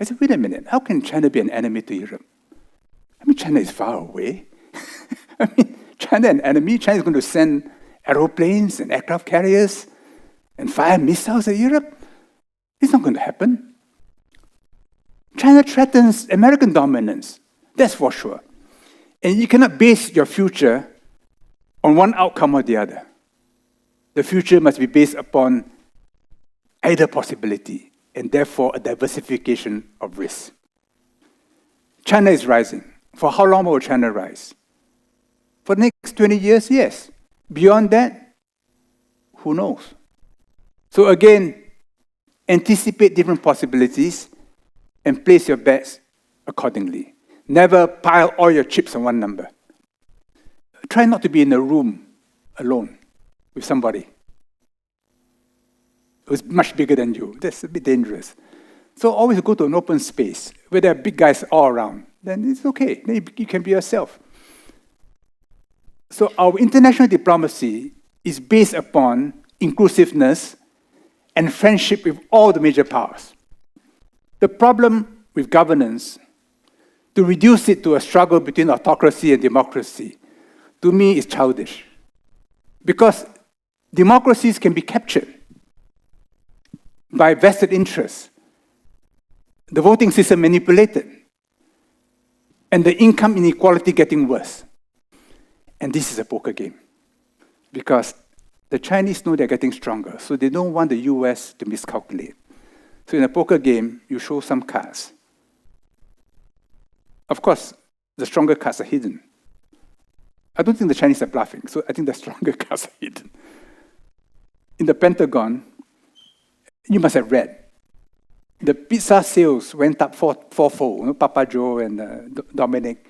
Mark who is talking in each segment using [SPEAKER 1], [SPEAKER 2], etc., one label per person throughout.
[SPEAKER 1] I said, wait a minute, how can China be an enemy to Europe? I mean, China is far away. I mean, China an enemy? China is going to send aeroplanes and aircraft carriers and fire missiles at Europe? It's not going to happen. China threatens American dominance, that's for sure. And you cannot base your future on one outcome or the other. The future must be based upon either possibility, and therefore a diversification of risk. China is rising. For how long will China rise? For the next 20 years, yes. Beyond that, who knows? So again, anticipate different possibilities and place your bets accordingly. Never pile all your chips on one number. Try not to be in a room alone with somebody who's much bigger than you. That's a bit dangerous. So always go to an open space where there are big guys all around. Then it's okay. Then you can be yourself. So our international diplomacy is based upon inclusiveness and friendship with all the major powers. The problem with governance, to reduce it to a struggle between autocracy and democracy, to me is childish. Because democracies can be captured by vested interests, the voting system manipulated, and the income inequality getting worse. And this is a poker game. Because the Chinese know they're getting stronger, so they don't want the US to miscalculate. So in a poker game, you show some cards. Of course, the stronger cards are hidden. I don't think the Chinese are bluffing, so I think the stronger cards are hidden. In the Pentagon, you must have read, the pizza sales went up fourfold, Papa Joe and Dominic,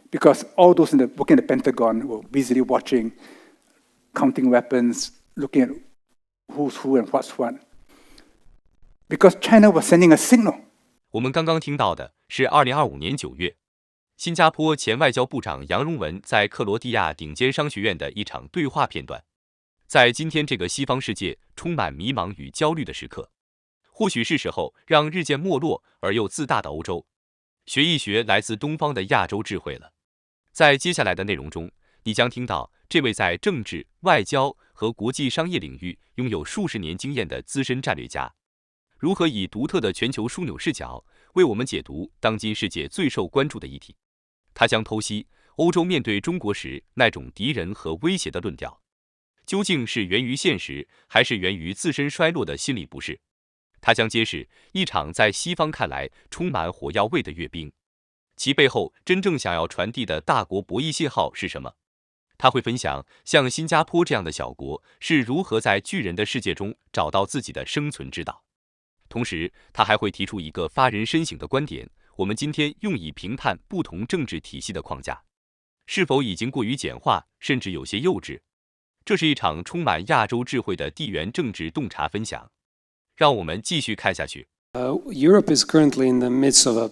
[SPEAKER 1] because all those working in the Pentagon were busily watching, counting weapons, looking at who's who and what's what. Because China was sending a signal.
[SPEAKER 2] 我们刚刚听到的是2025年9月，新加坡前外交部长杨荣文在克罗地亚顶尖商学院的一场对话片段。在今天这个西方世界充满迷茫与焦虑的时刻，或许是时候让日渐没落而又自大的欧洲学一学来自东方的亚洲智慧了。在接下来的内容中，你将听到这位在政治、外交和国际商业领域拥有数十年经验的资深战略家，如何以独特的全球枢纽视角为我们解读当今世界最受关注的议题。他将剖析欧洲面对中国时那种敌人和威胁的论调，究竟是源于现实，还是源于自身衰落的心理不适。他将揭示一场在西方看来充满火药味的阅兵，其背后真正想要传递的大国博弈信号是什么。他会分享像新加坡这样的小国是如何在巨人的世界中找到自己的生存之道。同时，他还会提出一个发人深省的观点：我们今天用以评判不同政治体系的框架，是否已经过于简化，甚至有些幼稚？这是一场充满亚洲智慧的地缘政治洞察分享。让我们继续看下去。
[SPEAKER 3] Europe is currently in the midst of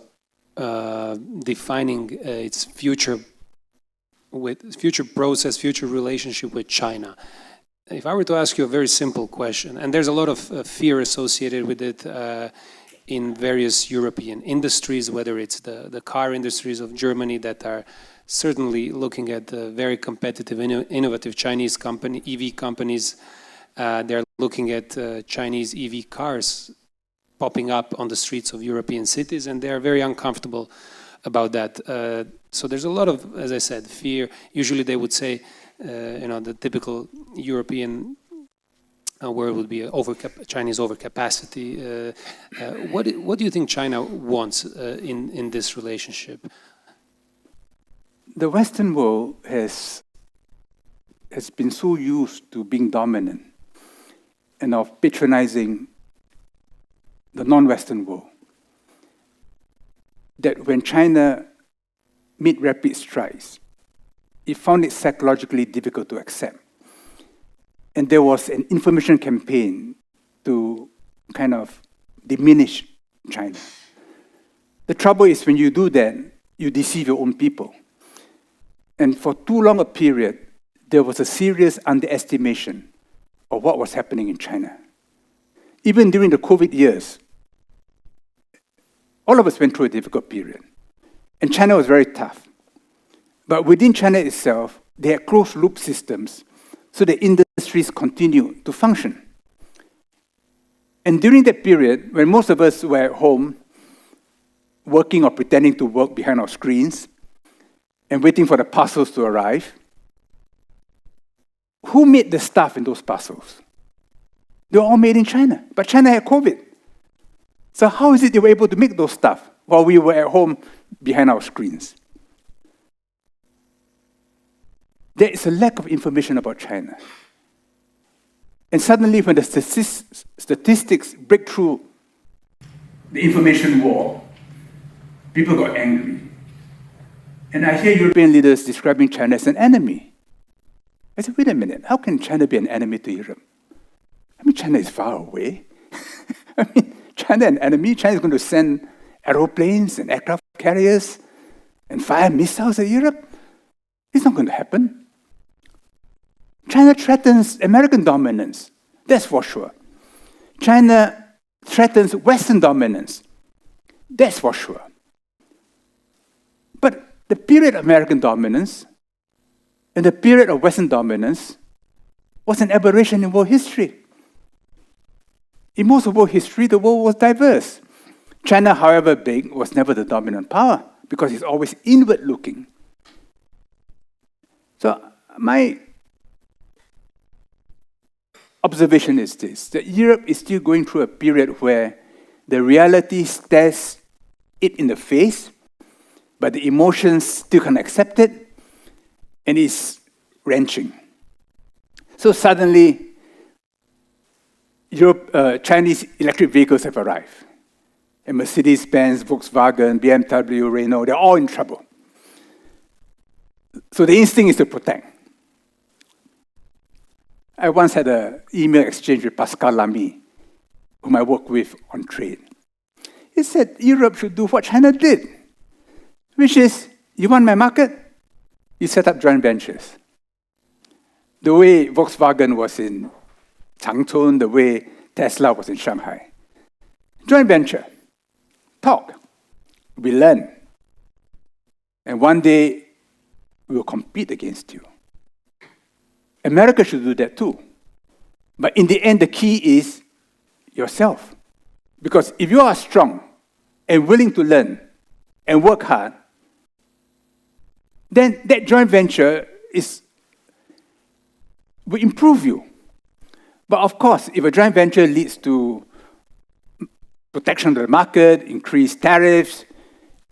[SPEAKER 3] defining its future process, future relationship with China. If I were to ask you a very simple question, and there's a lot of fear associated with it in various European industries, whether it's the car industries of Germany that are certainly looking at the very competitive, innovative Chinese EV companies. They're looking at Chinese EV cars popping up on the streets of European cities, and they're very uncomfortable about that. So there's a lot of, as I said, fear. Usually they would say, the typical European word would be Chinese overcapacity. What do you think China wants in this relationship?
[SPEAKER 1] The Western world has been so used to being dominant and of patronizing the non-Western world that when China made rapid strides, it found it psychologically difficult to accept. And there was an information campaign to kind of diminish China. The trouble is when you do that, you deceive your own people. And for too long a period, there was a serious underestimation of what was happening in China. Even during the COVID years, All of us went through a difficult period. And China was very tough. But within China itself, they had closed-loop systems, so the industries continued to function. And during that period, when most of us were at home, working or pretending to work behind our screens, and waiting for the parcels to arrive, who made the stuff in those parcels? They were all made in China, but China had COVID. So how is it they were able to make those stuff while we were at home behind our screens? There is a lack of information about China. And suddenly, when the statistics break through the information wall, people got angry. And I hear European leaders describing China as an enemy. I said, wait a minute, how can China be an enemy to Europe? I mean, China is far away. I mean, China an enemy? China is going to send aeroplanes and aircraft carriers and fire missiles at Europe? It's not going to happen. China threatens American dominance, that's for sure. China threatens Western dominance, that's for sure. But the period of American dominance and the period of Western dominance was an aberration in world history. In most of world history, the world was diverse. China, however big, was never the dominant power because it's always inward-looking. So my observation is this, that Europe is still going through a period where the reality stares it in the face, but the emotions still can't accept it, and it's wrenching. So suddenly, Chinese electric vehicles have arrived. And Mercedes-Benz, Volkswagen, BMW, Renault, they're all in trouble. So the instinct is to protect. I once had an email exchange with Pascal Lamy, whom I work with on trade. He said Europe should do what China did, which is, you want my market? You set up joint ventures. The way Volkswagen was in Changchun, the way Tesla was in Shanghai. Joint venture. Talk. We learn. And one day, we will compete against you. America should do that too. But in the end, the key is yourself. Because if you are strong and willing to learn and work hard, then that joint venture will improve you. But of course, if a joint venture leads to protection of the market, increased tariffs,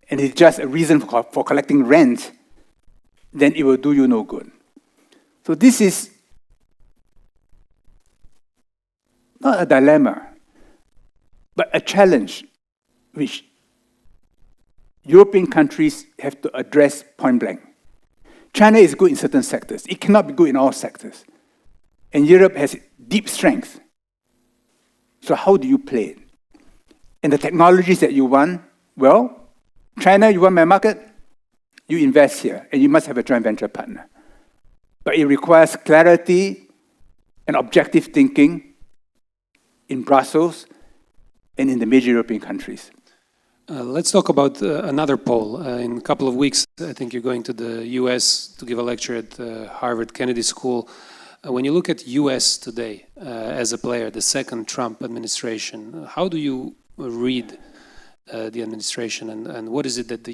[SPEAKER 1] and it's just a reason for collecting rent, then it will do you no good. So this is not a dilemma, but a challenge which European countries have to address point blank. China is good in certain sectors. It cannot be good in all sectors. And Europe has deep strength. So how do you play it? And the technologies that you want, well, China, you want my market? You invest here, and you must have a joint venture partner. But it requires clarity and objective thinking in Brussels and in the major European countries.
[SPEAKER 3] Let's talk about another poll. In a couple of weeks, I think you're going to the US to give a lecture at Harvard Kennedy School. When you look at US today as a player, the second Trump administration, how do you read the administration, and what is it that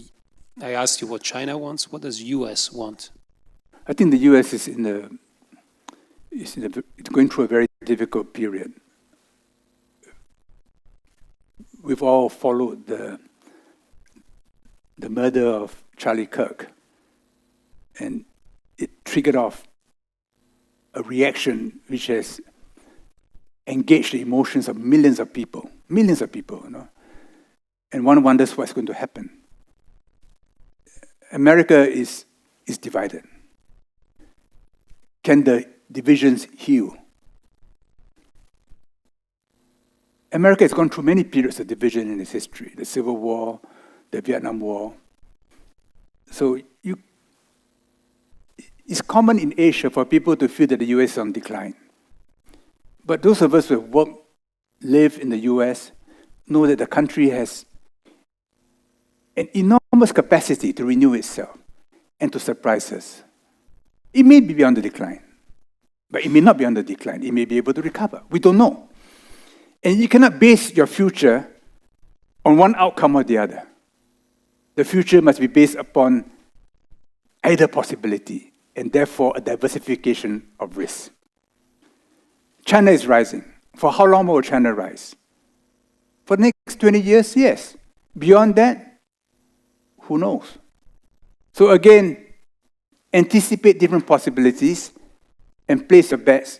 [SPEAKER 3] I asked you what China wants, what does US want?
[SPEAKER 1] I think the US is going through a very difficult period. We've all followed the murder of Charlie Kirk, and it triggered off a reaction which has engaged the emotions of millions of people, you know. And one wonders what's going to happen. America is divided. Can the divisions heal? America has gone through many periods of division in its history, the Civil War, the Vietnam War. So it's common in Asia for people to feel that the US is on decline. But those of us who have live in the US know that the country has an enormous capacity to renew itself and to surprise us. It may be on the decline, but it may not be on the decline. It may be able to recover. We don't know. And you cannot base your future on one outcome or the other. The future must be based upon either possibility, and therefore a diversification of risk. China is rising. For how long will China rise? For the next 20 years, yes. Beyond that, who knows? So again, anticipate different possibilities and place your bets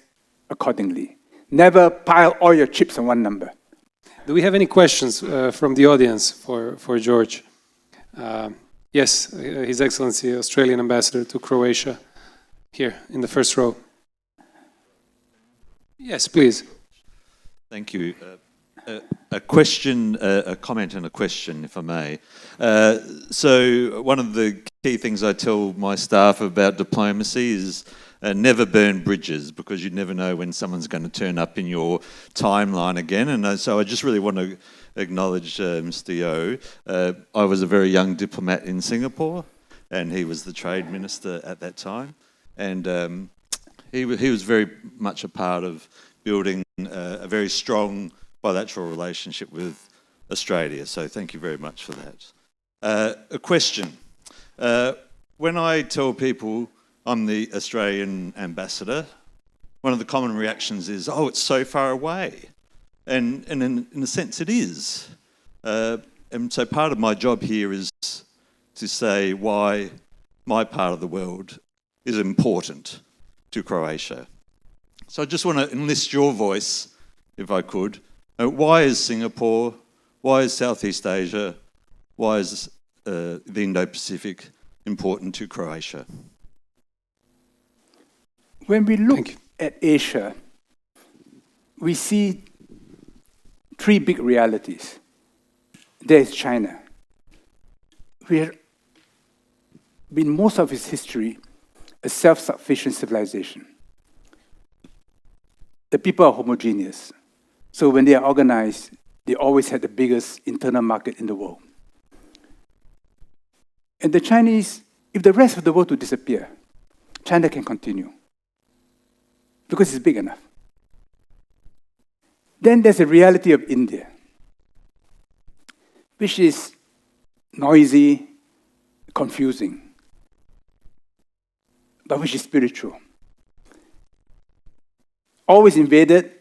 [SPEAKER 1] accordingly. Never pile all your chips on one number.
[SPEAKER 3] Do we have any questions from the audience for George? Yes, His Excellency, Australian Ambassador to Croatia, here in the first row. Yes, please.
[SPEAKER 4] Thank you. A question, a comment and a question, if I may. So one of the key things I tell my staff about diplomacy is never burn bridges, because you never know when someone's going to turn up in your timeline again. And so I just really want to acknowledge Mr. Yeo. I was a very young diplomat in Singapore, and he was the trade minister at that time. And he was very much a part of building a very strong bilateral relationship with Australia. So thank you very much for that. A question. When I tell people I'm the Australian ambassador, one of the common reactions is, oh, it's so far away. And in a sense it is. And so part of my job here is to say why my part of the world is important to Croatia. So I just want to enlist your voice, if I could. Why is Singapore, why is Southeast Asia, why is the Indo-Pacific important to Croatia?
[SPEAKER 1] When we look at Asia, we see three big realities. There is China, which has been most of its history a self-sufficient civilization. The people are homogeneous. So when they are organized, they always had the biggest internal market in the world. And the Chinese, if the rest of the world to disappear, China can continue, because it's big enough. Then there's the reality of India, which is noisy, confusing, but which is spiritual. Always invaded,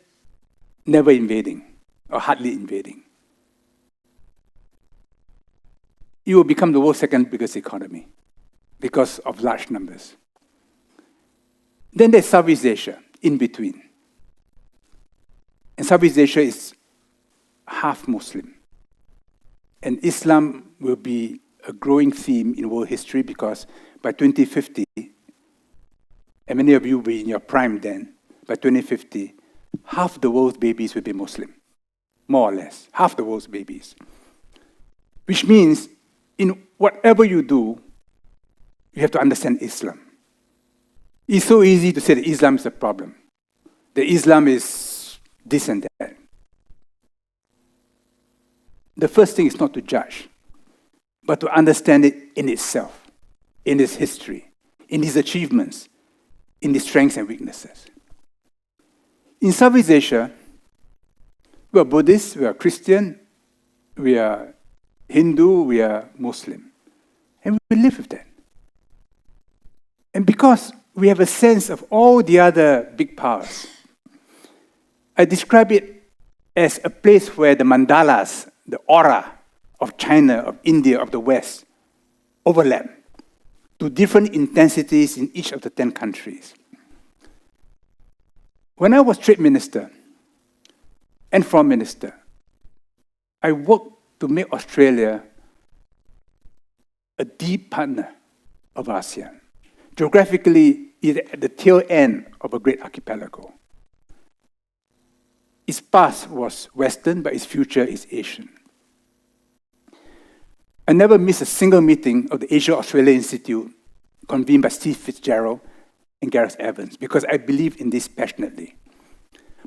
[SPEAKER 1] never invading, or hardly invading. It will become the world's second biggest economy because of large numbers. Then there's Southeast Asia, in between. And Southeast Asia is half Muslim. And Islam will be a growing theme in world history, because by 2050, and many of you will be in your prime then, by 2050, half the world's babies will be Muslim, more or less, half the world's babies. Which means, in whatever you do, you have to understand Islam. It's so easy to say that Islam is the problem, that Islam is this and that. The first thing is not to judge, but to understand it in itself, in its history, in its achievements, in its strengths and weaknesses. In Southeast Asia, we are Buddhist, we are Christian, we are Hindu, we are Muslim. And we live with that. And because we have a sense of all the other big powers, I describe it as a place where the mandalas, the aura of China, of India, of the West, overlap to different intensities in each of the 10 countries. When I was trade minister and foreign minister, I worked to make Australia a deep partner of ASEAN. Geographically, it's at the tail end of a great archipelago. Its past was Western, but its future is Asian. I never missed a single meeting of the Asia-Australia Institute convened by Steve Fitzgerald and Gareth Evans, because I believe in this passionately.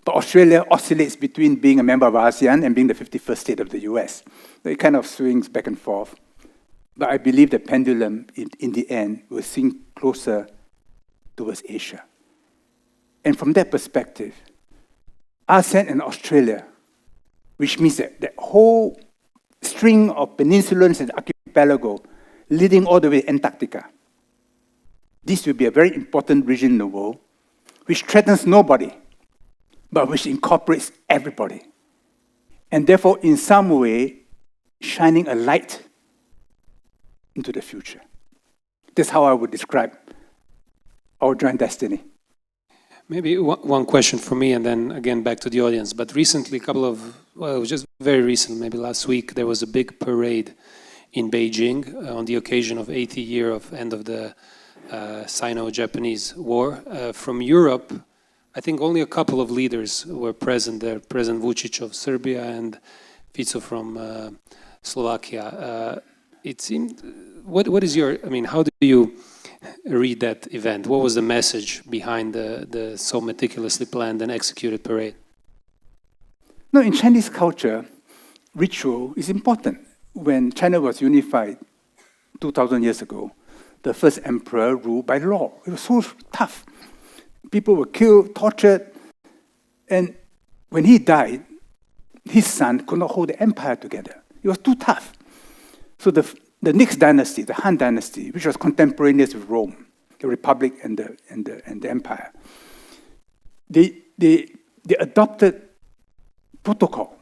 [SPEAKER 1] But Australia oscillates between being a member of ASEAN and being the 51st state of the US. So it kind of swings back and forth. But I believe the pendulum, in the end, will swing closer towards Asia. And from that perspective, ASEAN and Australia, which means that whole string of peninsulas and archipelago leading all the way to Antarctica, this will be a very important region in the world, which threatens nobody, but which incorporates everybody. And therefore, in some way, shining a light into the future. That's how I would describe our joint destiny.
[SPEAKER 3] Maybe one question for me, and then again back to the audience. But recently, it was just very recent, maybe last week, there was a big parade in Beijing on the occasion of 80 years of end of the Sino-Japanese War. From Europe, I think only a couple of leaders were present there. President Vučić of Serbia and Fico from Slovakia. It seemed. What is your? I mean, how do you read that event? What was the message behind the so meticulously planned and executed parade?
[SPEAKER 1] No, in Chinese culture, ritual is important. When China was unified 2,000 years ago, the first emperor ruled by law. It was so tough. People were killed, tortured, and when he died, his son could not hold the empire together. It was too tough. So the next dynasty, the Han dynasty, which was contemporaneous with Rome, the Republic and the empire, they adopted protocol,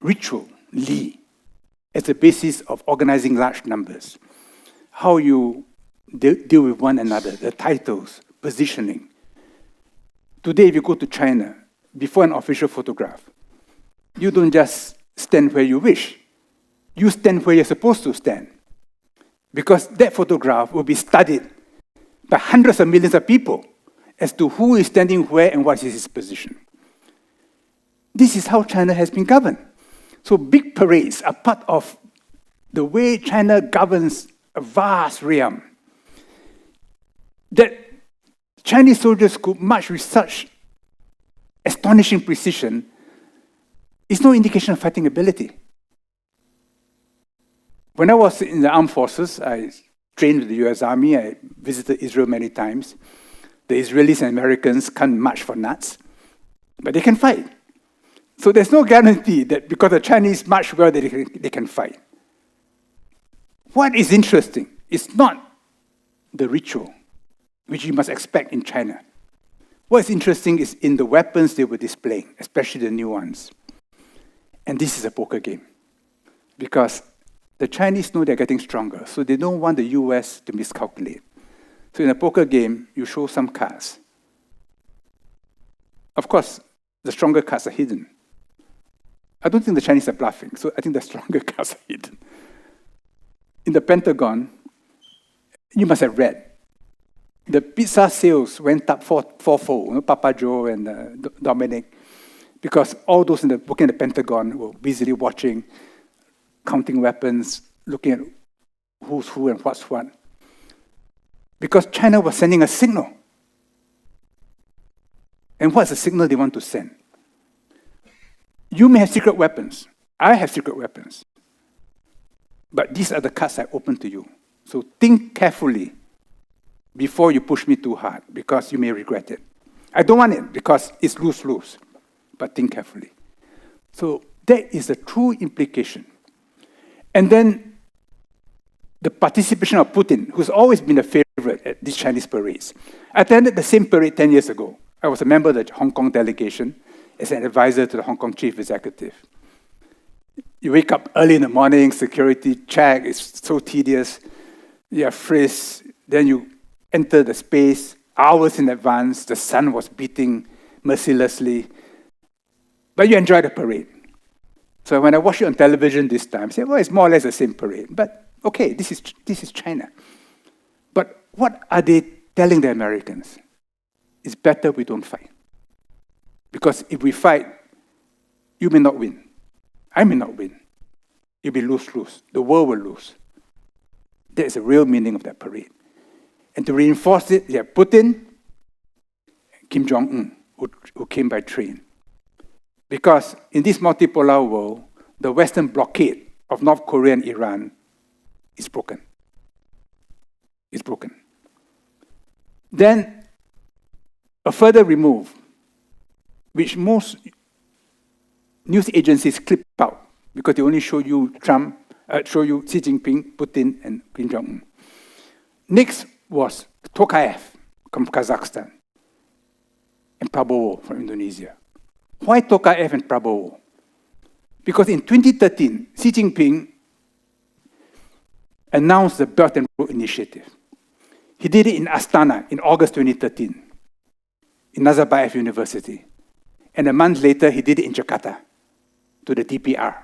[SPEAKER 1] ritual, Li, as a basis of organizing large numbers. How you deal with one another, the titles, positioning. Today, if you go to China, before an official photograph, you don't just stand where you wish. You stand where you're supposed to stand. Because that photograph will be studied by hundreds of millions of people as to who is standing where and what is his position. This is how China has been governed. So big parades are part of the way China governs a vast realm. That Chinese soldiers could march with such astonishing precision is no indication of fighting ability. When I was in the armed forces, I trained with the US Army. I visited Israel many times. The Israelis and Americans can't march for nuts, but they can fight. So there's no guarantee that because the Chinese march well, they can fight. What is interesting is not the ritual, which you must expect in China. What's interesting is in the weapons they were displaying, especially the new ones. And this is a poker game. Because the Chinese know they're getting stronger, so they don't want the US to miscalculate. So in a poker game, you show some cards. Of course, the stronger cards are hidden. I don't think the Chinese are bluffing, so I think the stronger cards are hidden. In the Pentagon, you must have read, the pizza sales went up fourfold, Papa Joe and Dominic, because all those working in the Pentagon were busily watching, counting weapons, looking at who's who and what's what. Because China was sending a signal. And what's the signal they want to send? You may have secret weapons. I have secret weapons. But these are the cards I open to you. So think carefully before you push me too hard, because you may regret it. I don't want it, because it's lose-lose. But think carefully. So that is the true implication. And then the participation of Putin, who's always been a favorite at these Chinese parades. I attended the same parade 10 years ago. I was a member of the Hong Kong delegation as an advisor to the Hong Kong chief executive. You wake up early in the morning, security check, it's so tedious. You are frisked, then you enter the space hours in advance. The sun was beating mercilessly. But you enjoy the parade. So when I watch it on television this time, I say, well, it's more or less the same parade. But okay, this is China. But what are they telling the Americans? It's better we don't fight. Because if we fight, you may not win. I may not win. It'll be lose-lose. The world will lose. That is the real meaning of that parade. And to reinforce it, you have Putin, Kim Jong-un, who came by train. Because in this multipolar world, the Western blockade of North Korea and Iran is broken. It's broken. Then a further remove, which most news agencies clip out because they only show you Trump, show you Xi Jinping, Putin, and Kim Jong-un. Next was Tokayev from Kazakhstan and Prabowo from Indonesia. Why Tokayev and Prabowo? Because in 2013, Xi Jinping announced the Belt and Road Initiative. He did it in Astana in August 2013, in Nazarbayev University. And a month later, he did it in Jakarta, to the DPR.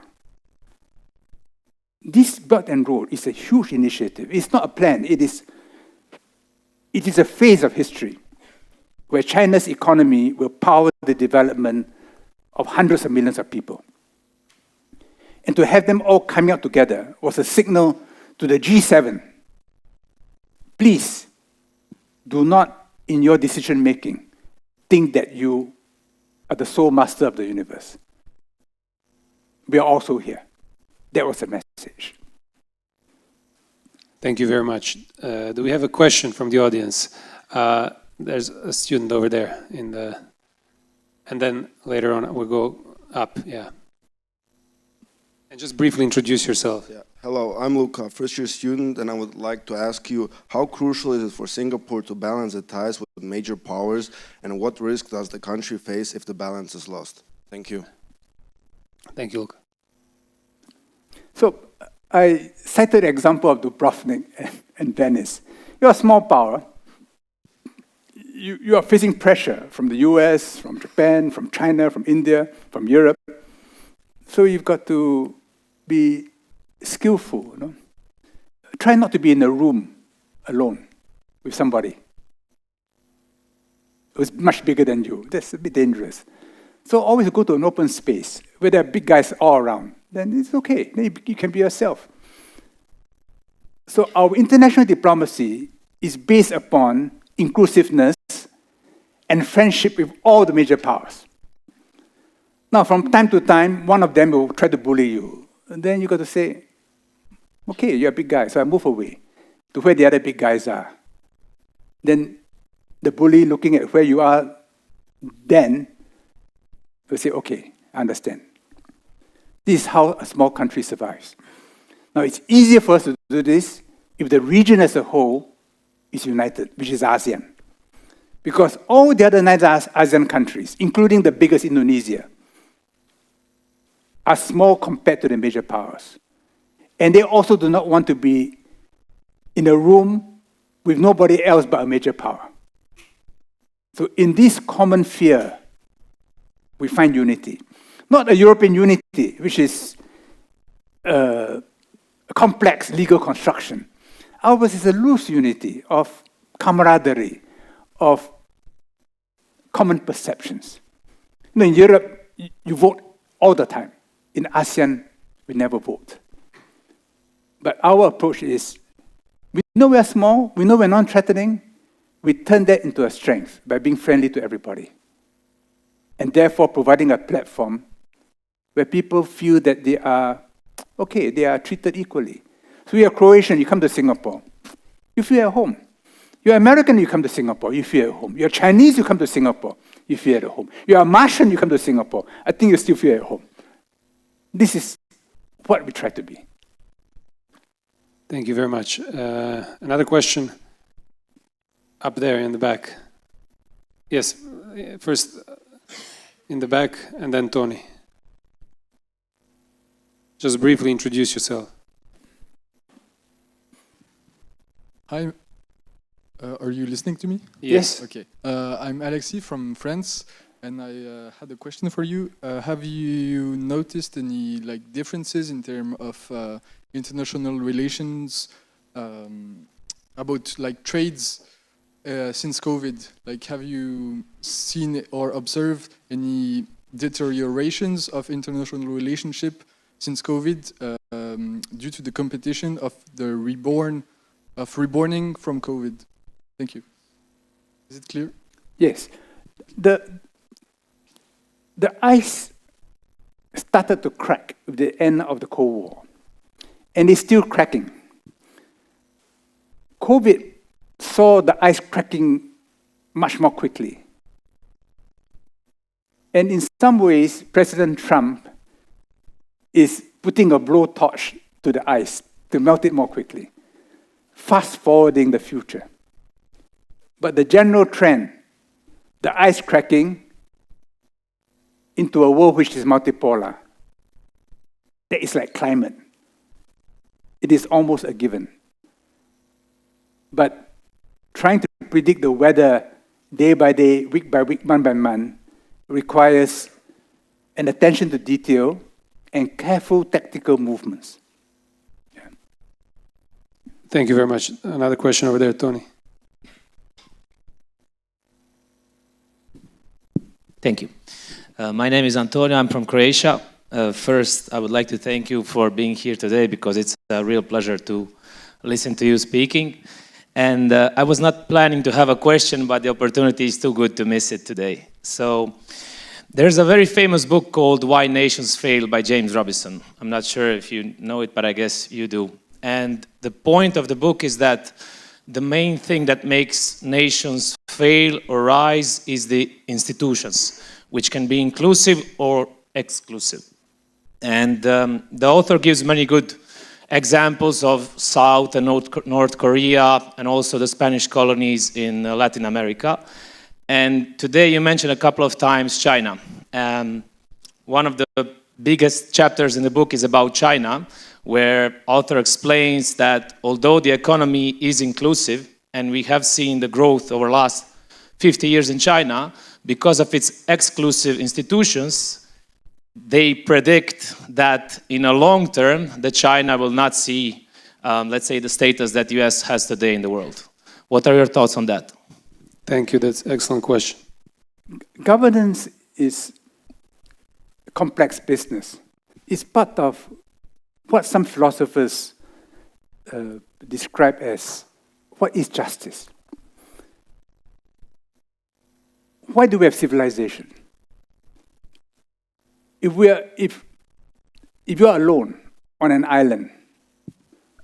[SPEAKER 1] This Belt and Road is a huge initiative. It's not a plan. It is a phase of history where China's economy will power the development of hundreds of millions of people. And to have them all coming out together was a signal to the G7. Please do not, in your decision-making, think that you are the sole master of the universe. We are also here. That was the message.
[SPEAKER 3] Thank you very much. Do we have a question from the audience? There's a student over there in the, and then later on we'll go up, yeah. And just briefly introduce yourself.
[SPEAKER 5] Yeah. Hello, I'm Luca, first-year student, and I would like to ask you, how crucial is it for Singapore to balance the ties with major powers, and what risk does the country face if the balance is lost? Thank you.
[SPEAKER 3] Thank you, Luca.
[SPEAKER 1] So I cited the example of Dubrovnik and Venice. You're a small power. You are facing pressure from the US, from Japan, from China, from India, from Europe. So you've got to be skillful. You know? Try not to be in a room alone with somebody who's much bigger than you. That's a bit dangerous. So always go to an open space where there are big guys all around. Then it's okay. Then you can be yourself. So our international diplomacy is based upon inclusiveness and friendship with all the major powers. Now, from time to time, one of them will try to bully you. And then you got to say, okay, you're a big guy, so I move away to where the other big guys are. Then the bully, looking at where you are, then will say, okay, I understand. This is how a small country survives. Now, it's easier for us to do this if the region as a whole is united, which is ASEAN. Because all the other 9 ASEAN countries, including the biggest Indonesia, are small compared to the major powers. And they also do not want to be in a room with nobody else but a major power. So in this common fear, we find unity. Not a European unity, which is a complex legal construction. Ours is a loose unity of camaraderie, of common perceptions. You know, in Europe, you vote all the time. In ASEAN, we never vote. But our approach is, we know we are small, we know we're non-threatening, we turn that into a strength by being friendly to everybody. And therefore providing a platform where people feel that they are, okay, they are treated equally. So you're Croatian, you come to Singapore, you feel at home. You're American, you come to Singapore, you feel at home. You're Chinese, you come to Singapore, you feel at home. You're a Martian, you come to Singapore, I think you still feel at home. This is what we try to be.
[SPEAKER 3] Thank you very much. Another question up there in the back. Yes, first in the back and then Tony. Just briefly introduce yourself.
[SPEAKER 6] Hi, are you listening to me?
[SPEAKER 1] Yes.
[SPEAKER 6] Okay. I'm Alexis from France, and I had a question for you. Have you noticed any differences in terms of international relations about trades since COVID? Have you seen or observed any deteriorations of international relationship since COVID due to the competition of the reborning from COVID? Thank you. Is it clear?
[SPEAKER 1] Yes. The ice started to crack with the end of the Cold War. And it's still cracking. COVID saw the ice cracking much more quickly. And in some ways, President Trump is putting a blowtorch to the ice to melt it more quickly, fast-forwarding the future. But the general trend, the ice cracking into a world which is multipolar, that is like climate. It is almost a given. But trying to predict the weather day by day, week by week, month by month, requires an attention to detail and careful tactical movements. Yeah.
[SPEAKER 3] Thank you very much. Another question over there, Tony.
[SPEAKER 7] Thank you. My name is Antonio. I'm from Croatia. First, I would like to thank you for being here today because it's a real pleasure to listen to you speaking. And I was not planning to have a question, but the opportunity is too good to miss it today. So there's a very famous book called Why Nations Fail by James Robinson. I'm not sure if you know it, but I guess you do. And the point of the book is that the main thing that makes nations fail or rise is the institutions, which can be inclusive or exclusive. And the author gives many good examples of South and North Korea and also the Spanish colonies in Latin America. And today you mentioned a couple of times China. One of the biggest chapters in the book is about China, where author explains that although the economy is inclusive, and we have seen the growth over the last 50 years in China, because of its exclusive institutions, they predict that in a long term, that China will not see, let's say, the status that the US has today in the world. What are your thoughts on that?
[SPEAKER 3] Thank you. That's an excellent question.
[SPEAKER 1] Governance is a complex business. It's part of what some philosophers describe as what is justice. Why do we have civilization? If you're alone on an island,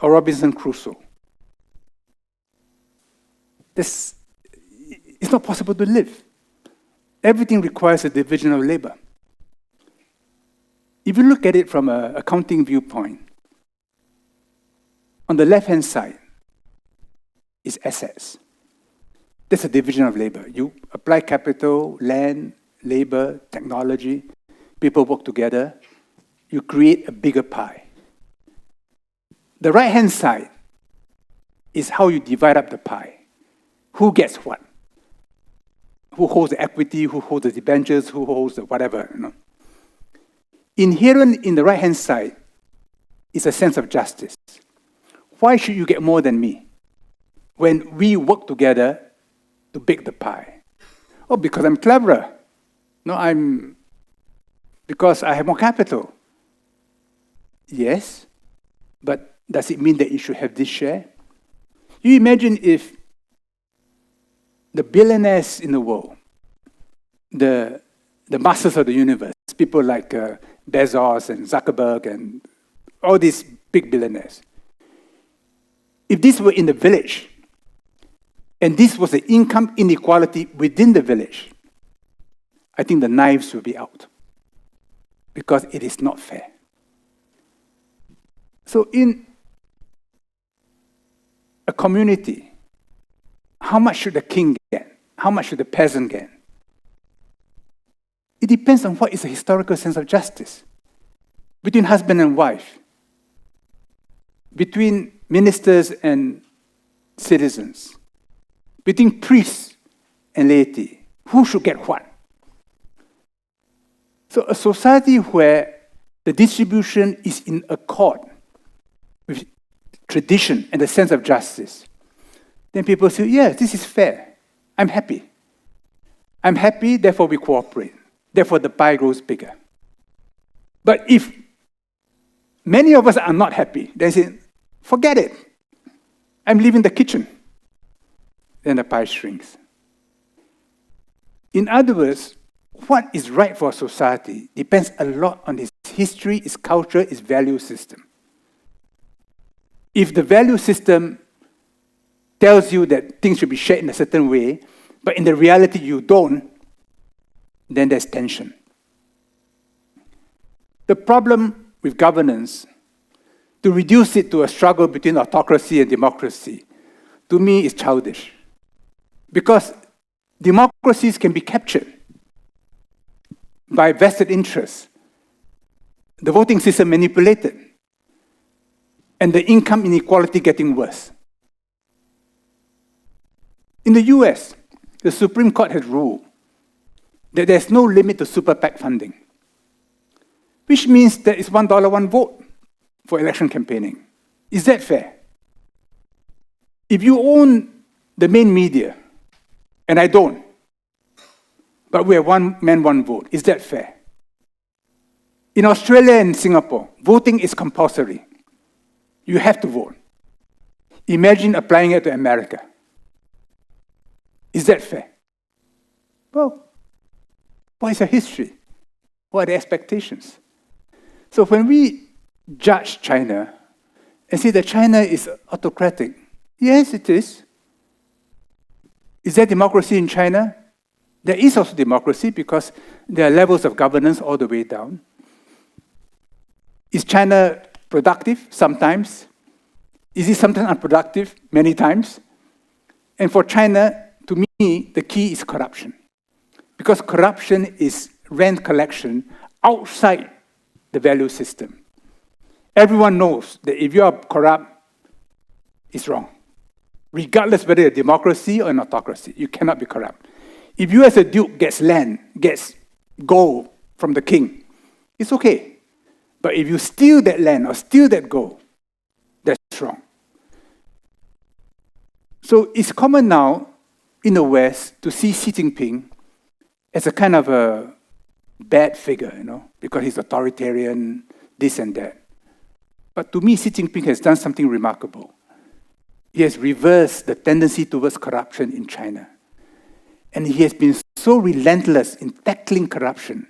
[SPEAKER 1] or Robinson Crusoe, it's not possible to live. Everything requires a division of labor. If you look at it from an accounting viewpoint, on the left-hand side is assets. That's a division of labor. You apply capital, land, labor, technology, people work together, you create a bigger pie. The right-hand side is how you divide up the pie. Who gets what? Who holds the equity, who holds the debentures, who holds the whatever, you know. Inherent in the right-hand side is a sense of justice. Why should you get more than me when we work together to bake the pie? Oh, because I'm cleverer. No, because I have more capital. Yes, but does it mean that you should have this share? You imagine if the billionaires in the world, the masters of the universe, people like Bezos and Zuckerberg and all these big billionaires, if this were in the village, and this was the income inequality within the village, I think the knives will be out, because it is not fair. So in a community, how much should the king get? How much should the peasant get? It depends on what is the historical sense of justice. Between husband and wife, between ministers and citizens, between priests and laity, who should get what? So a society where the distribution is in accord with tradition and the sense of justice, then people say, yes, this is fair. I'm happy. I'm happy, therefore we cooperate. Therefore the pie grows bigger. But if many of us are not happy, they say, forget it. I'm leaving the kitchen. Then the pie shrinks. In other words, what is right for a society depends a lot on its history, its culture, its value system. If the value system tells you that things should be shared in a certain way, but in the reality you don't, then there's tension. The problem with governance, to reduce it to a struggle between autocracy and democracy, to me is childish. Because democracies can be captured by vested interests, the voting system manipulated, and the income inequality getting worse. In the US, the Supreme Court has ruled that there's no limit to super PAC funding, which means there is $1 one vote for election campaigning. Is that fair? If you own the main media, and I don't, but we have one man, one vote, is that fair? In Australia and Singapore, voting is compulsory. You have to vote. Imagine applying it to America. Is that fair? Well, what is your history? What are the expectations? So when we judge China and say that China is autocratic, yes, it is. Is there democracy in China? There is also democracy because there are levels of governance all the way down. Is China productive? Sometimes. Is it sometimes unproductive? Many times. And for China, to me, the key is corruption. Because corruption is rent collection outside the value system. Everyone knows that if you are corrupt, it's wrong. Regardless whether you're a democracy or an autocracy, you cannot be corrupt. If you as a duke gets land, gets gold from the king, it's okay. But if you steal that land or steal that gold, that's wrong. So it's common now in the West to see Xi Jinping as a kind of a bad figure, because he's authoritarian, this and that. But to me, Xi Jinping has done something remarkable. He has reversed the tendency towards corruption in China. And he has been so relentless in tackling corruption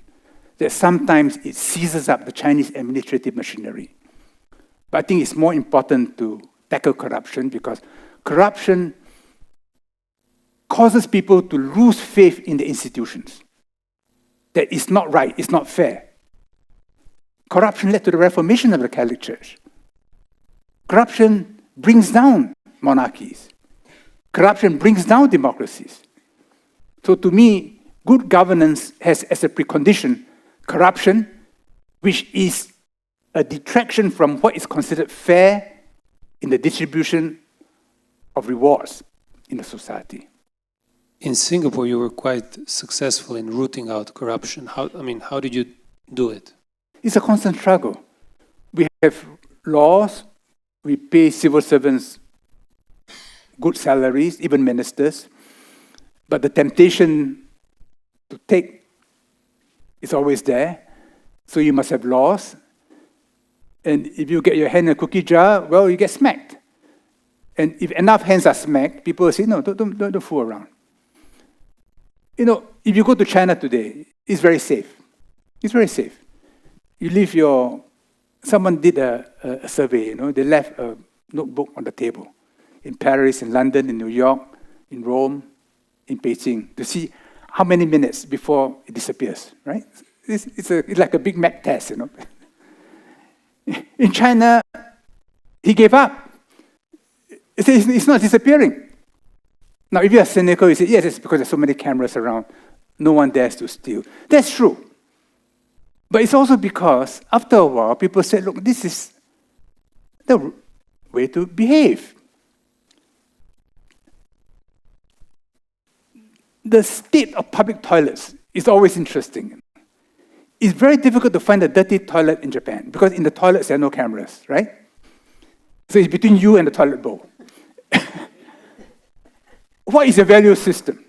[SPEAKER 1] that sometimes it seizes up the Chinese administrative machinery. But I think it's more important to tackle corruption because corruption causes people to lose faith in the institutions. That it's not right, it's not fair. Corruption led to the reformation of the Catholic Church. Corruption brings down monarchies. Corruption brings down democracies. So to me, good governance has as a precondition corruption, which is a detraction from what is considered fair in the distribution of rewards in the society.
[SPEAKER 3] In Singapore, you were quite successful in rooting out corruption. How did you do it?
[SPEAKER 1] It's a constant struggle. We have laws, we pay civil servants good salaries, even ministers, but the temptation to take is always there. So you must have laws. And if you get your hand in a cookie jar, well, you get smacked. And if enough hands are smacked, people will say, no, don't fool around. If you go to China today, it's very safe. It's very safe. You leave someone did a survey, they left a notebook on the table in Paris, in London, in New York, in Rome, in Beijing, to see how many minutes before it disappears, right? It's like a Big Mac test, In China, he gave up. It's not disappearing. Now, if you are cynical, you say, yes, it's because there's so many cameras around, no one dares to steal. That's true. But it's also because, after a while, people said, look, this is the way to behave. The state of public toilets is always interesting. It's very difficult to find a dirty toilet in Japan, because in the toilets, there are no cameras, right? So it's between you and the toilet bowl. What is a value system?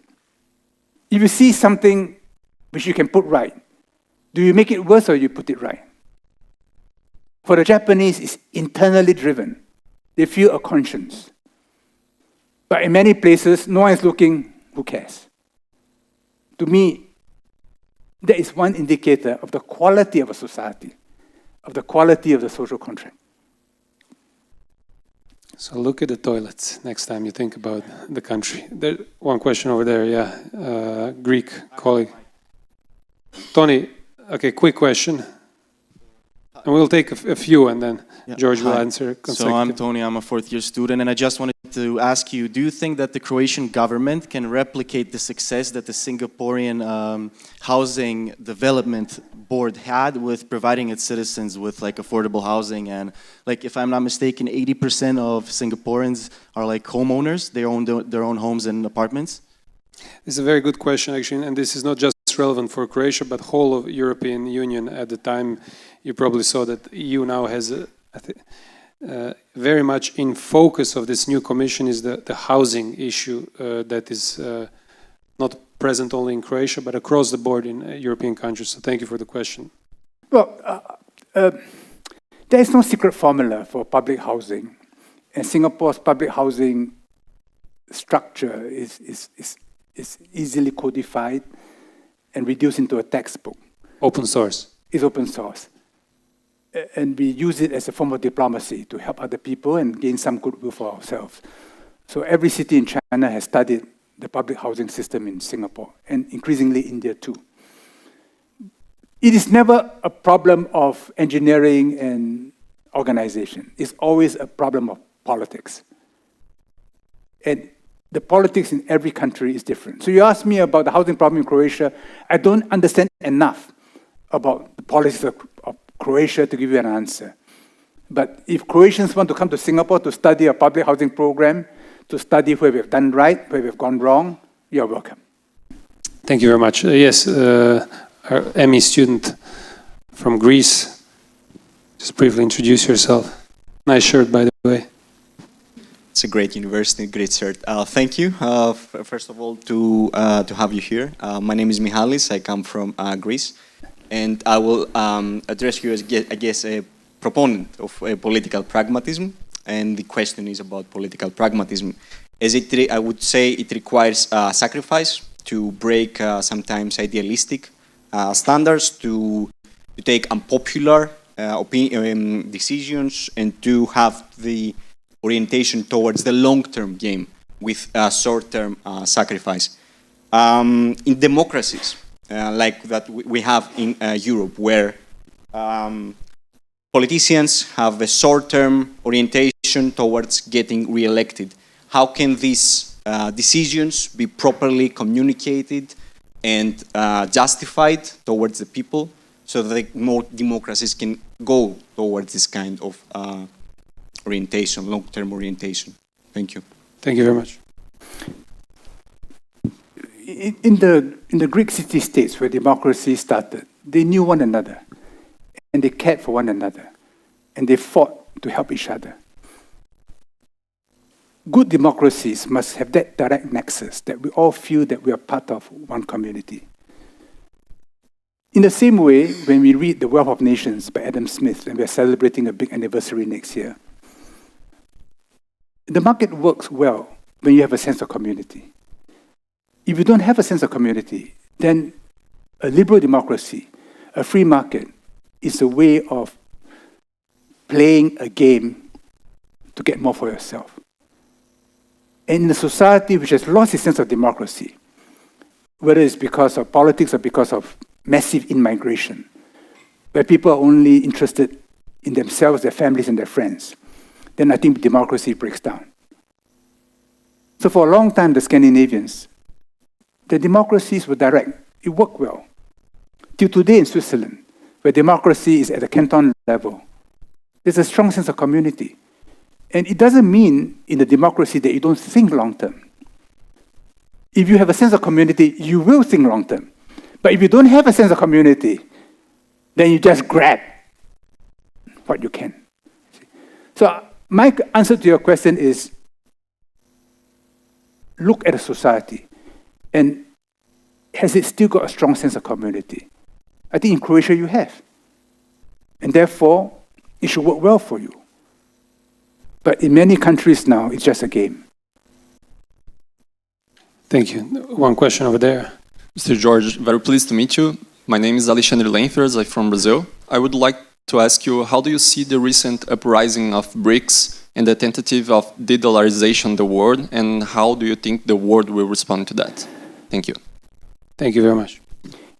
[SPEAKER 1] If you see something which you can put right, do you make it worse or you put it right? For the Japanese, it's internally driven. They feel a conscience. But in many places, no one is looking, who cares? To me, that is one indicator of the quality of a society, of the quality of the social contract.
[SPEAKER 3] So look at the toilets next time you think about the country. There, one question over there, yeah. Greek colleague. Tony, okay, quick question. And we'll take a few and then George will answer consecutively.
[SPEAKER 8] So I'm Tony, I'm a fourth-year student, and I just wanted to ask you, do you think that the Croatian government can replicate the success that the Singaporean Housing Development Board had with providing its citizens with like affordable housing? And like, if I'm not mistaken, 80% of Singaporeans are like homeowners, they own their own homes and apartments?
[SPEAKER 3] This is a very good question, actually, and this is not just relevant for Croatia, but whole of European Union. At the time, you probably saw that EU now has very much in focus of this new commission is the housing issue that is not present only in Croatia, but across the board in European countries. So thank you for the question.
[SPEAKER 1] Well, there is no secret formula for public housing, and Singapore's public housing structure is easily codified and reduced into a textbook.
[SPEAKER 3] Open source.
[SPEAKER 1] It's open source. And we use it as a form of diplomacy to help other people and gain some goodwill for ourselves. So every city in China has studied the public housing system in Singapore, and increasingly India too. It is never a problem of engineering and organization. It's always a problem of politics. And the politics in every country is different. So you ask me about the housing problem in Croatia, I don't understand enough about the policies of Croatia to give you an answer. But if Croatians want to come to Singapore to study a public housing program, to study where we've done right, where we've gone wrong, you're welcome.
[SPEAKER 3] Thank you very much. Yes, our ME student from Greece. Just briefly introduce yourself. Nice shirt, by the way.
[SPEAKER 9] It's a great university, great shirt. Thank you, first of all, to have you here. My name is Mihalis. I come from Greece. And I will address you as, I guess, a proponent of political pragmatism. And the question is about political pragmatism. As I would say it requires sacrifice to break sometimes idealistic standards, to take unpopular decisions, and to have the orientation towards the long-term game with short-term sacrifice. In democracies, like that we have in Europe, where politicians have a short-term orientation towards getting re-elected. How can these decisions be properly communicated and justified towards the people so that more democracies can go towards this kind of orientation, long-term orientation? Thank you.
[SPEAKER 3] Thank you very much.
[SPEAKER 1] In the Greek city-states where democracy started, they knew one another, and they cared for one another, and they fought to help each other. Good democracies must have that direct nexus, that we all feel that we are part of one community. In the same way, when we read The Wealth of Nations by Adam Smith, and we are celebrating a big anniversary next year, the market works well when you have a sense of community. If you don't have a sense of community, then a liberal democracy, a free market, is a way of playing a game to get more for yourself. And in a society which has lost its sense of democracy, whether it's because of politics or because of massive in-migration, where people are only interested in themselves, their families, and their friends, then I think democracy breaks down. So for a long time, the Scandinavians, the democracies were direct. It worked well. Till today in Switzerland, where democracy is at the canton level, there's a strong sense of community. And it doesn't mean in a democracy that you don't think long-term. If you have a sense of community, you will think long-term. But if you don't have a sense of community, then you just grab what you can. So my answer to your question is, look at a society, and has it still got a strong sense of community? I think in Croatia you have. And therefore, it should work well for you. But in many countries now, it's just a game.
[SPEAKER 3] Thank you. One question over there.
[SPEAKER 10] Mr. George, very pleased to meet you. My name is Alexandre Lenfers. I'm from Brazil. I would like to ask you, how do you see the recent uprising of BRICS and the tentative of de-dollarization of the world, and how do you think the world will respond to that? Thank you.
[SPEAKER 3] Thank you very much.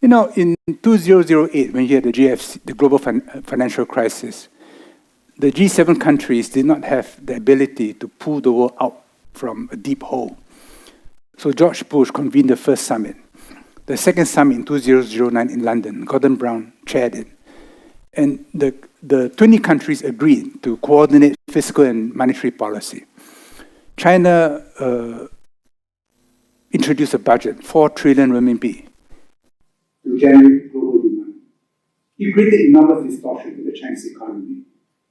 [SPEAKER 1] You know, in 2008, when you had the GFC, the global financial crisis, the G7 countries did not have the ability to pull the world out from a deep hole. So George Bush convened the first summit. The second summit in 2009 in London, Gordon Brown chaired it. And the 20 countries agreed to coordinate fiscal and monetary policy. China introduced a budget, 4 trillion renminbi, to generate global demand. It created enormous distortion in the Chinese economy,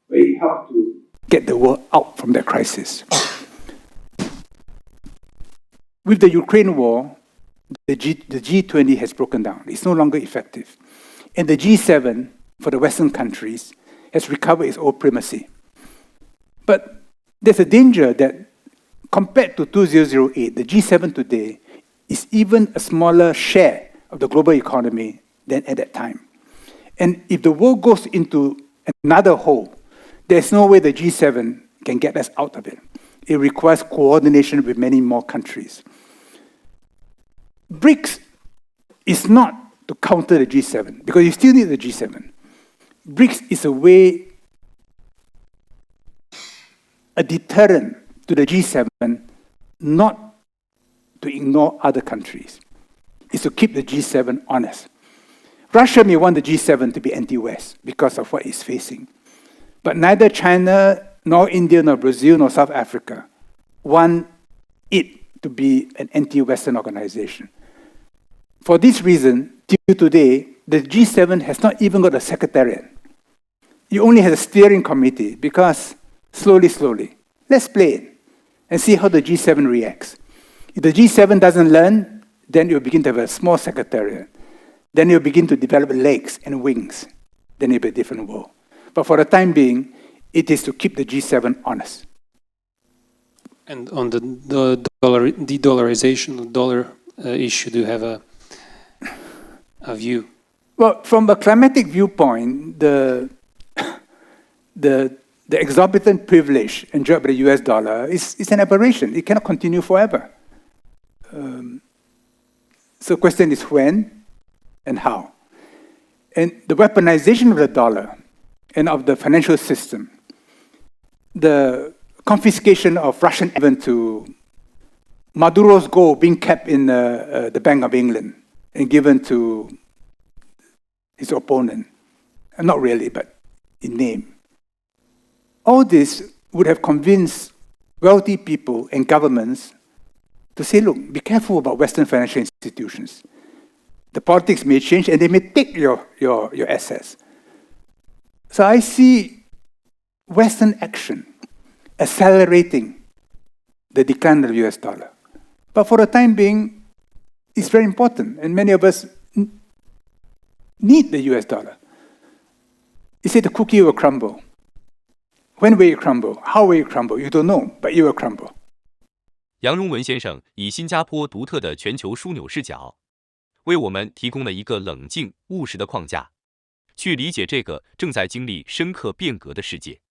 [SPEAKER 1] but it helped to get the world out from that crisis. With the Ukraine war, the G20 has broken down. It's no longer effective. And the G7, for the Western countries, has recovered its old primacy. But there's a danger that compared to 2008, the G7 today is even a smaller share of the global economy than at that time. And if the world goes into another hole, there's no way the G7 can get us out of it. It requires coordination with many more countries. BRICS is not to counter the G7, because you still need the G7. BRICS is a way, a deterrent to the G7, not to ignore other countries. It's to keep the G7 honest. Russia may want the G7 to be anti-West because of what it's facing. But neither China, nor India, nor Brazil, nor South Africa want it to be an anti-Western organization. For this reason, till today, the G7 has not even got a secretariat. It only has a steering committee because slowly, let's play it and see how the G7 reacts. If the G7 doesn't learn, then it will begin to have a small secretariat. Then it will begin to develop legs and wings. Then it will be a different world. But for the time being, it is to keep the G7 honest.
[SPEAKER 3] And on the de-dollarization, the dollar issue, do you have a view?
[SPEAKER 1] Well, from a climatic viewpoint, the exorbitant privilege enjoyed by the US dollar is an aberration. It cannot continue forever. So the question is when and how. And the weaponization of the dollar and of the financial system, the confiscation of Russian even to Maduro's gold being kept in the Bank of England and given to his opponent. Not really, but in name. All this would have convinced wealthy people and governments to say, look, be careful about Western financial institutions. The politics may change and they may take your assets. So I see Western action accelerating the decline of the US dollar. But for the time being, it's very important, and many of us need the US dollar. You say the cookie will crumble. When will it crumble? How will it crumble? You don't know, but it will crumble.
[SPEAKER 2] 杨荣文先生以新加坡独特的全球枢纽视角，为我们提供了一个冷静务实的框架，去理解这个正在经历深刻变革的世界。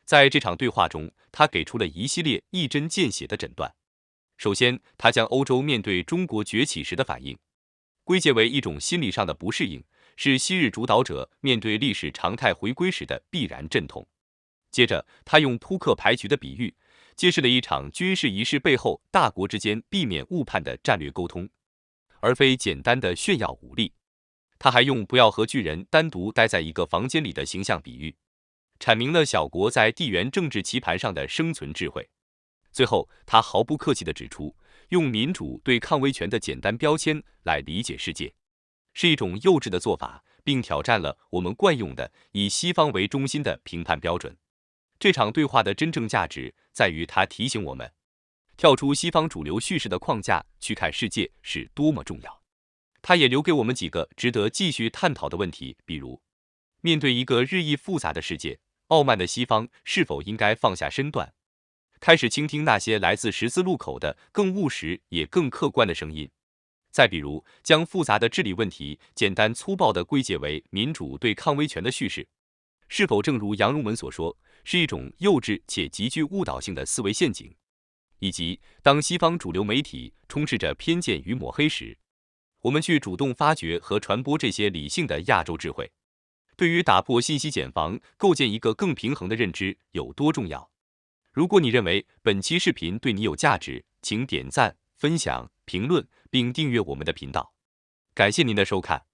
[SPEAKER 2] 在这场对话中，他给出了一系列一针见血的诊断。首先，他将欧洲面对中国崛起时的反应归结为一种心理上的不适应，是昔日主导者面对历史常态回归时的必然阵痛。接着，他用扑克牌局的比喻，揭示了一场军事仪式背后大国之间避免误判的战略沟通，而非简单的炫耀武力。他还用不要和巨人单独待在一个房间里的形象比喻，阐明了小国在地缘政治棋盘上的生存智慧。最后，他毫不客气地指出，用民主对抗威权的简单标签来理解世界，是一种幼稚的做法，并挑战了我们惯用的以西方为中心的评判标准。这场对话的真正价值在于它提醒我们，跳出西方主流叙事的框架去看世界是多么重要。它也留给我们几个值得继续探讨的问题，比如，面对一个日益复杂的世界，傲慢的西方是否应该放下身段，开始倾听那些来自十字路口的更务实也更客观的声音？再比如，将复杂的治理问题简单粗暴地归结为民主对抗威权的叙事，是否正如杨荣文所说，是一种幼稚且极具误导性的思维陷阱？以及当西方主流媒体充斥着偏见与抹黑时，我们去主动发掘和传播这些理性的亚洲智慧，对于打破信息茧房、构建一个更平衡的认知有多重要？如果你认为本期视频对你有价值，请点赞、分享、评论并订阅我们的频道。感谢您的收看。